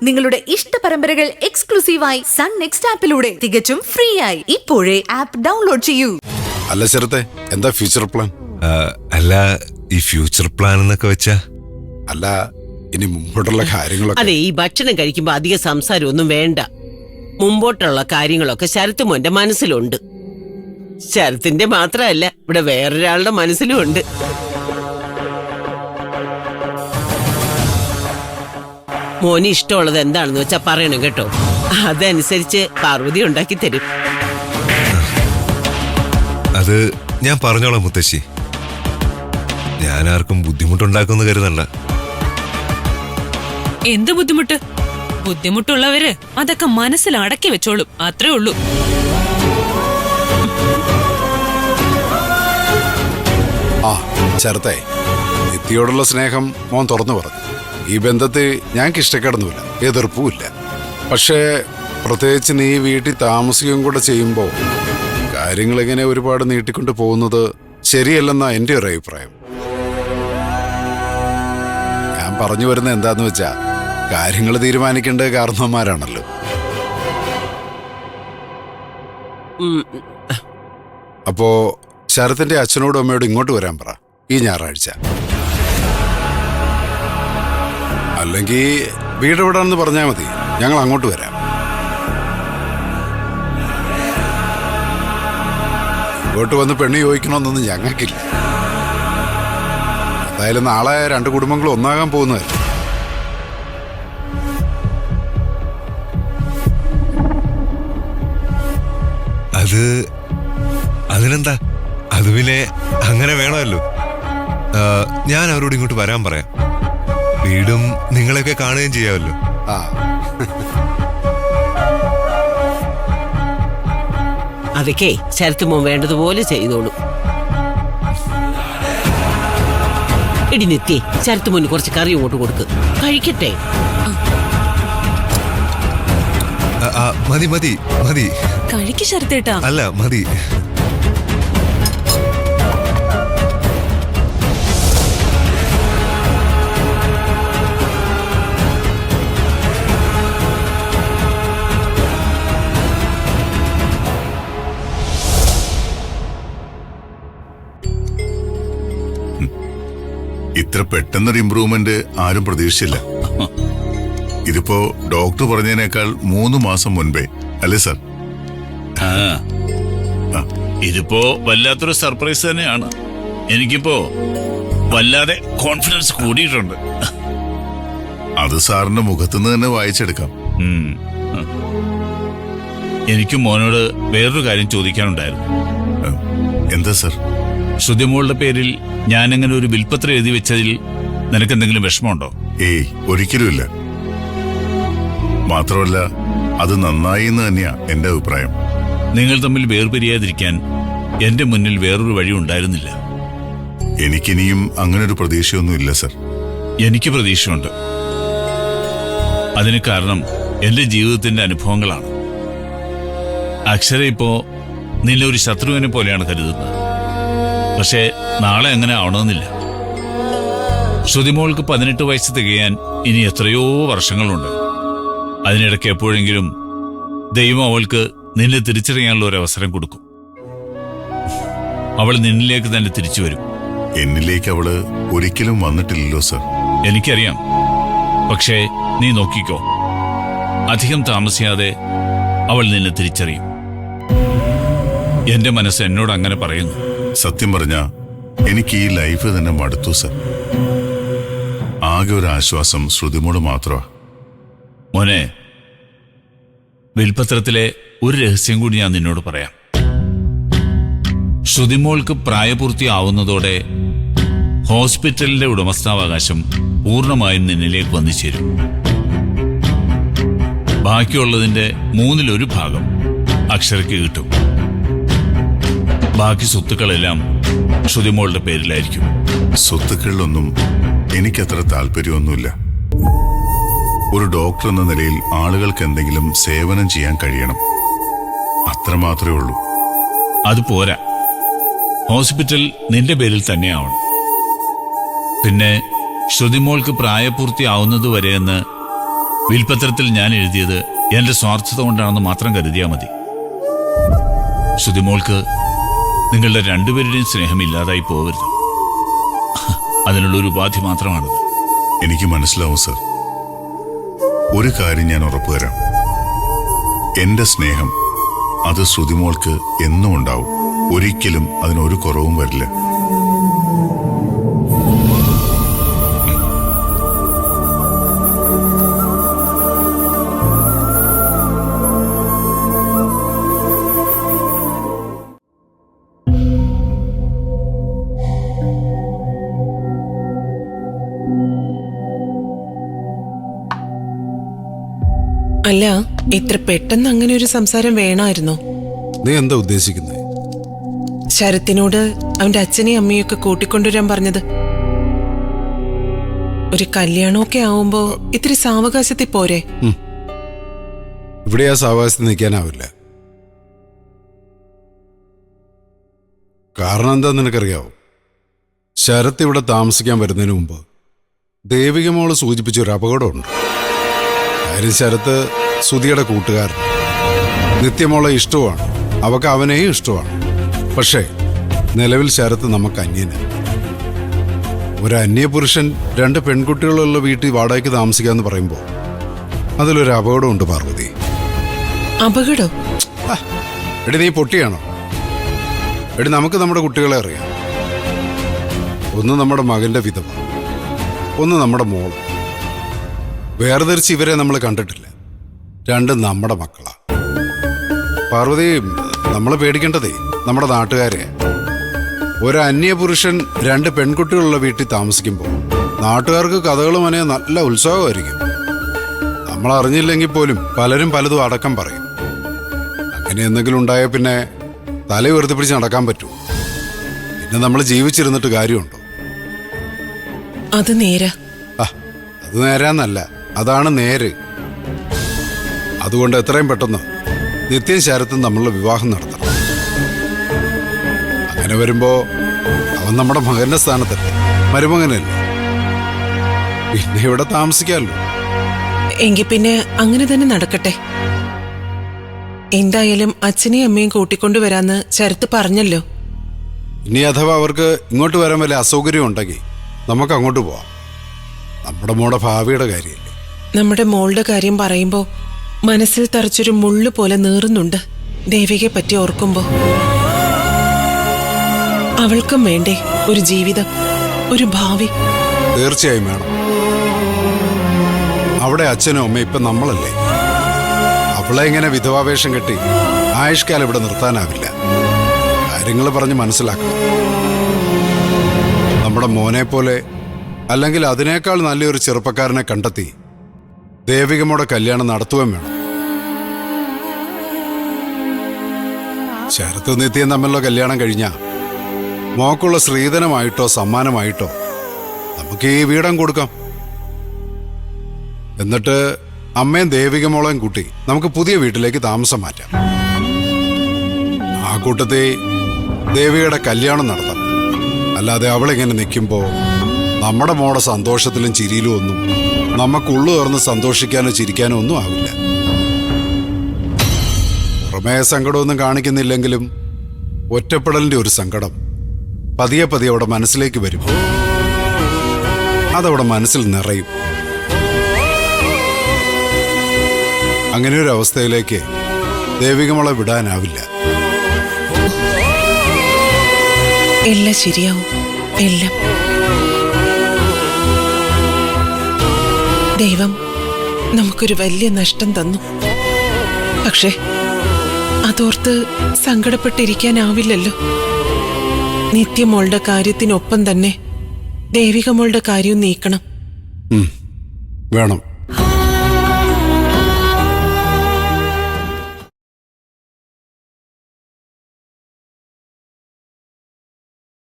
നിങ്ങളുടെ ഇഷ്ട പരമ്പരകൾ എക്സ്ക്ലൂസീവായി സൺ നെക്സ്റ്റ് ആപ്പിലൂടെ തികച്ചും ഫ്രീ ആയി ഇപ്പോഴേ ആപ്പ് ഡൗൺലോഡ് ചെയ്യൂ. അല്ല ചെറുത്തെ, എന്താ ഫ്യൂച്ചർ പ്ലാൻ? അല്ല, ഈ ഫ്യൂച്ചർ പ്ലാൻ എന്നൊക്കെ വെച്ചാ അല്ല, ഇനി മുമ്പോട്ടുള്ള കാര്യങ്ങളൊക്കെ. അതെ, ഈ ഭക്ഷണം കഴിക്കുമ്പോ അധികം സംസാരമൊന്നും വേണ്ട. മുമ്പോട്ടുള്ള കാര്യങ്ങളൊക്കെ ശരത്ത് മോന്റെ മനസ്സിലുണ്ട്. ശരത്തിന്റെ മാത്രമല്ല, ഇവിടെ വേറൊരാളുടെ മനസ്സിലും ഉണ്ട്. മോന് ഇഷ്ടമുള്ളത് എന്താണെന്ന് വെച്ചാ പറയണം കേട്ടോ. അതനുസരിച്ച് പാർവതി ഉണ്ടാക്കി തരും. അത് ഞാൻ പറഞ്ഞോളാം മുത്തശ്ശി. ഞാൻ ആർക്കും ബുദ്ധിമുട്ടുണ്ടാക്കുമെന്ന് കരുതണ്ട. എന്ത് ബുദ്ധിമുട്ട്? ബുദ്ധിമുട്ടുള്ളവര് അതൊക്കെ മനസ്സിൽ അടക്കി വെച്ചോളും, അത്രേ ഉള്ളൂ. ആ ചെറുത്തെ, നിത്യയോടുള്ള സ്നേഹം മോൻ തുറന്നു പറഞ്ഞു. ഈ ബന്ധത്തിൽ ഞങ്ങൾക്ക് ഇഷ്ടക്കേടൊന്നുമില്ല, എതിർപ്പുമില്ല. പക്ഷേ പ്രത്യേകിച്ച് നീ വീട്ടിൽ താമസിക്കുകയും കൂടെ ചെയ്യുമ്പോൾ കാര്യങ്ങളിങ്ങനെ ഒരുപാട് നീട്ടിക്കൊണ്ട് പോകുന്നത് ശരിയല്ലെന്നാ എൻ്റെ ഒരു അഭിപ്രായം. ഞാൻ പറഞ്ഞു വരുന്നത് എന്താന്ന് വെച്ചാ, കാര്യങ്ങൾ തീരുമാനിക്കേണ്ടത് കാരണവന്മാരാണല്ലോ. അപ്പോ ശരത്തിന്റെ അച്ഛനോടും അമ്മയോടും ഇങ്ങോട്ട് വരാൻ പറ ഈ ഞായറാഴ്ച. അല്ലെങ്കിൽ വീട് എവിടാണെന്ന് പറഞ്ഞാൽ മതി, ഞങ്ങൾ അങ്ങോട്ട് വരാം. ഇങ്ങോട്ട് വന്ന് പെണ്ണ് ചോദിക്കണമെന്നൊന്നും ഞങ്ങൾക്കില്ല. എന്തായാലും നാളെ രണ്ട് കുടുംബങ്ങളും ഒന്നാകാൻ പോകുന്നതല്ലേ. അതിനെന്താ, അത് പിന്നെ അങ്ങനെ വേണമല്ലോ. ഞാൻ അവരോട് ഇങ്ങോട്ട് വരാൻ പറയാം. വീടും നിങ്ങളെയൊക്കെ കാണുകയും ചെയ്യാമല്ലോ. അതൊക്കെ ശരത്ത് മോൻ വേണ്ടതുപോലെ ചെയ്തോളൂ. ഇടി നിത്യേ, ശരത്ത് മോന് കുറച്ച് കറി ഇങ്ങോട്ട് കൊടുക്ക്, കഴിക്കട്ടെ. മതി മതി മതി. കഴിക്ക് ശരത്തേട്ടാ. അല്ല മതി. ഇത്ര പെട്ടെന്നൊരു ഇംപ്രൂവ്മെന്റ് ആരും പ്രതീക്ഷിച്ചില്ല. ഇതിപ്പോ ഡോക്ടർ പറഞ്ഞതിനേക്കാൾ 3 മാസം മുൻപേ അല്ലേ സാർ? ഇതിപ്പോ വല്ലാത്തൊരു സർപ്രൈസ് തന്നെയാണ്. എനിക്കിപ്പോ വല്ലാതെ കോൺഫിഡൻസ് കൂടിയിട്ടുണ്ട്. അത് സാറിന്റെ മുഖത്തുനിന്ന് തന്നെ വായിച്ചെടുക്കാം. എനിക്ക് മോനോട് വേറൊരു കാര്യം ചോദിക്കാനുണ്ടായിരുന്നു. എന്താ സാർ? ശ്രുതിമോളുടെ പേരിൽ ഞാൻ അങ്ങനെ ഒരു വിൽപ്പത്രം എഴുതി വെച്ചതിൽ നിനക്കെന്തെങ്കിലും വിഷമമുണ്ടോ? ഏയ്, ഒരിക്കലുമില്ല. മാത്രമല്ല, അത് നന്നായി എന്ന് തന്നെയാ എന്റെ അഭിപ്രായം. നിങ്ങൾ തമ്മിൽ വേർപിരിയാതിരിക്കാൻ എന്റെ മുന്നിൽ വേറൊരു വഴി ഉണ്ടായിരുന്നില്ല. എനിക്കിനിയും അങ്ങനൊരു പ്രതീക്ഷയൊന്നുമില്ല സർ. എനിക്ക് പ്രതീക്ഷയുണ്ട്. അതിന് കാരണം എന്റെ ജീവിതത്തിന്റെ അനുഭവങ്ങളാണ്. അക്ഷര ഇപ്പോ നിന്നെ ഒരു ശത്രുവിനെ പോലെയാണ് കരുതുന്നത്. പക്ഷേ നാളെ അങ്ങനെ ആവണമെന്നില്ല. ശ്രുതിമോൾക്ക് 18 വയസ്സ് തികയാൻ ഇനി എത്രയോ വർഷങ്ങളുണ്ട്. അതിനിടയ്ക്ക് എപ്പോഴെങ്കിലും ദൈവം അവൾക്ക് നിന്നെ തിരിച്ചറിയാനുള്ള ഒരു അവസരം കൊടുക്കും. അവൾ നിന്നിലേക്ക് തന്നെ തിരിച്ചു വരും. എന്നിലേക്ക് അവള് ഒരിക്കലും വന്നിട്ടില്ലല്ലോ സർ. എനിക്കറിയാം. പക്ഷേ നീ നോക്കിക്കോ, അധികം താമസിയാതെ അവൾ നിന്നെ തിരിച്ചറിയും. എന്റെ മനസ്സ് എന്നോട് അങ്ങനെ പറയുന്നു. സത്യം പറഞ്ഞ എനിക്ക് ഈ ലൈഫ് തന്നെ മടുത്തു സർ. ആകെ ഒരു ആശ്വാസം ശ്രുതിമോള് മാത്രമാ. മോനെ, വിൽപത്രത്തിലെ ഒരു രഹസ്യം കൂടി ഞാൻ നിന്നോട് പറയാം. ശ്രുതിമോൾക്ക് പ്രായപൂർത്തിയാവുന്നതോടെ ഹോസ്പിറ്റലിന്റെ ഉടമസ്ഥാവകാശം പൂർണ്ണമായും നിന്നിലേക്ക് വന്നു ചേരും. ബാക്കിയുള്ളതിന്റെ 1/3 ഭാഗം അക്ഷരയ്ക്ക് കിട്ടും. ബാക്കി സ്വത്തുക്കളെല്ലാം ശ്രുതിമോളുടെ പേരിലായിരിക്കും. സ്വത്തുക്കളിലൊന്നും എനിക്കത്ര താല്പര്യമൊന്നുമില്ല. ഒരു ഡോക്ടർ എന്ന നിലയിൽ ആളുകൾക്ക് എന്തെങ്കിലും സേവനം ചെയ്യാൻ കഴിയണം, അത്രമാത്രമേ ഉള്ളൂ. അത് പോരാ, ഹോസ്പിറ്റൽ നിന്റെ പേരിൽ തന്നെയാവണം. പിന്നെ ശ്രുതിമോൾക്ക് പ്രായപൂർത്തിയാവുന്നതുവരെയെന്ന് വിൽപത്രത്തിൽ ഞാൻ എഴുതിയത് എന്റെ സ്വാർത്ഥത കൊണ്ടാണെന്ന് മാത്രം കരുതിയാൽ മതി. ശ്രുതിമോൾക്ക് നിങ്ങളുടെ രണ്ടുപേരുടെയും സ്നേഹം ഇല്ലാതായി പോകരുത്. അതിനുള്ളൊരു ഉപാധി മാത്രമാണത്. എനിക്ക് മനസ്സിലാവും സർ. ഒരു കാര്യം ഞാൻ ഉറപ്പുതരാം, എന്റെ സ്നേഹം അത് ശ്രുതിമോൾക്ക് എന്നും ഉണ്ടാവും. ഒരിക്കലും അതിനൊരു കുറവും വരില്ല. അല്ല, ഇത്ര പെട്ടെന്ന് അങ്ങനെ ഒരു സംസാരം വേണമായിരുന്നോ? നീ എന്താ ഉദ്ദേശിക്കുന്നത്? ശരത്തിനോട് അവന്റെ അച്ഛനെയും അമ്മയൊക്കെ കൂട്ടിക്കൊണ്ടുവരാൻ പറഞ്ഞത്. ഒരു കല്യാണമൊക്കെ ആവുമ്പോ ഇത്തിരി സാവകാശത്തിൽ പോരെ? ഇവിടെ ആ സാവകാശത്തിൽ നിൽക്കാനാവില്ല. കാരണം എന്താ നിനക്കറിയാവോ? ശരത്ത് ഇവിടെ താമസിക്കാൻ വരുന്നതിന് മുമ്പ് ദേവിക മോള് സൂചിപ്പിച്ച ഒരു അപകടമുണ്ട്. കാര്യം ശരത്ത് സുധിയുടെ കൂട്ടുകാരൻ. നിത്യമോളെ ഇഷ്ടമാണ്, അവക്ക് അവനെയും ഇഷ്ടമാണ്. പക്ഷേ നിലവിൽ ശരത്ത് നമുക്ക് അന്യന്. ഒരു അന്യപുരുഷൻ 2 പെൺകുട്ടികളുള്ള വീട്ടിൽ വാടകയ്ക്ക് താമസിക്കാന്ന് പറയുമ്പോൾ അതിലൊരു അപകടമുണ്ട് പാർവതി. അപകടം? എടി നീ പൊട്ടിയാണോ? എടി നമുക്ക് നമ്മുടെ കുട്ടികളെ അറിയാം. ഒന്ന് നമ്മുടെ മകന്റെ വിധവ, ഒന്ന് നമ്മുടെ മോള്. വേർതിരിച്ച് ഇവരെ നമ്മൾ കണ്ടിട്ടില്ല. 2 നമ്മുടെ മക്കളാ. പാർവതി, നമ്മൾ പേടിക്കേണ്ടതേ നമ്മുടെ നാട്ടുകാരെ. ഒരു അന്യപുരുഷൻ 2 പെൺകുട്ടികളുള്ള വീട്ടിൽ താമസിക്കുമ്പോൾ നാട്ടുകാർക്ക് കഥകളും അനേ നല്ല ഉത്സാഹമായിരിക്കും. നമ്മൾ അറിഞ്ഞില്ലെങ്കിൽ പോലും പലരും പലതും അടക്കം പറയും. അങ്ങനെ എന്തെങ്കിലും ഉണ്ടായ പിന്നെ തല ഉയർത്തിപ്പിടിച്ച് നടക്കാൻ പറ്റൂ? പിന്നെ നമ്മൾ ജീവിച്ചിരുന്നിട്ട് കാര്യമുണ്ടോ? അത് നേരാ. അത് നേരാന്നല്ല, അതാണ് നേര്. അതുകൊണ്ട് എത്രയും പെട്ടെന്ന് നിത്യം ശരത്തും നമ്മളുടെ വിവാഹം നടത്തണം. അങ്ങനെ വരുമ്പോ അവൻ നമ്മുടെ മകന്റെ സ്ഥാനത്തല്ലേ, മരുമകനല്ലേ. പിന്നെ ഇവിടെ താമസിക്കാമല്ലോ. എങ്കിൽ പിന്നെ അങ്ങനെ തന്നെ നടക്കട്ടെ. എന്തായാലും അച്ഛനെയും അമ്മയും കൂട്ടിക്കൊണ്ടുവരാന്ന് ശരത്ത് പറഞ്ഞല്ലോ. ഇനി അഥവാ അവർക്ക് ഇങ്ങോട്ട് വരാൻ വല്ല അസൗകര്യം ഉണ്ടെങ്കിൽ നമുക്ക് അങ്ങോട്ട് പോവാം. നമ്മുടെ മോടെ ഭാവിയുടെ കാര്യമല്ലേ. നമ്മുടെ മോളുടെ കാര്യം പറയുമ്പോ മനസ്സിൽ തറച്ചൊരു മുള്ളു പോലെ നീറുന്നുണ്ട്. ദേവികയെ പറ്റി ഓർക്കുമ്പോ. അവൾക്കും വേണ്ടേ ഒരു ജീവിതം, ഒരു ഭാവി? തീർച്ചയായും വേണം. അവിടെ അച്ഛനും അമ്മയും ഇപ്പൊ നമ്മളല്ലേ. അവളെ ഇങ്ങനെ വിധവാവേഷം കെട്ടി ആയുഷ്കാലം ഇവിടെ നിർത്താനാവില്ല. കാര്യങ്ങൾ പറഞ്ഞ് മനസ്സിലാക്കണം. നമ്മുടെ മോനെ പോലെ അല്ലെങ്കിൽ അതിനേക്കാൾ നല്ലൊരു ചെറുപ്പക്കാരനെ കണ്ടെത്തി ദേവികമ്മയുടെ കല്യാണം നടത്തുകയും വേണം. ശരത്ത് നിത്യം തമ്മിലുള്ള കല്യാണം കഴിഞ്ഞാ മോക്കുള്ള സ്ത്രീധനമായിട്ടോ സമ്മാനമായിട്ടോ നമുക്ക് ഈ വീടം കൊടുക്കാം. എന്നിട്ട് അമ്മയും ദേവികമോളെയും കൂട്ടി നമുക്ക് പുതിയ വീട്ടിലേക്ക് താമസം മാറ്റാം. ആ കൂട്ടത്തിൽ ദേവികയുടെ കല്യാണം നടത്താം. അല്ലാതെ അവളിങ്ങനെ നിൽക്കുമ്പോൾ നമ്മുടെ മോടെ സന്തോഷത്തിലും ചിരിയിലും ഒന്നും നമുക്കുള്ളു തുറന്ന് സന്തോഷിക്കാനോ ചിരിക്കാനോ ഒന്നും ആവില്ല. പുറമേ സങ്കടമൊന്നും കാണിക്കുന്നില്ലെങ്കിലും ഒറ്റപ്പെടലിന്റെ ഒരു സങ്കടം പതിയെ പതിയെ അവിടെ മനസ്സിലേക്ക് വരും. അതവിടെ മനസ്സിൽ നിറയും. അങ്ങനെ ഒരു അവസ്ഥയിലേക്ക് ദേവികമോളെ വിടാനാവില്ല. എല്ലാം ശരിയാവും. എല്ലാം ദൈവം നമുക്കൊരു വലിയ നഷ്ടം തന്നു. പക്ഷേ അതോർത്ത് സങ്കടപ്പെട്ടിരിക്കാനാവില്ലല്ലോ. നിത്യമോളുടെ കാര്യത്തിനൊപ്പം തന്നെ ദേവികമോളുടെ കാര്യവും നീക്കണം. വേണം.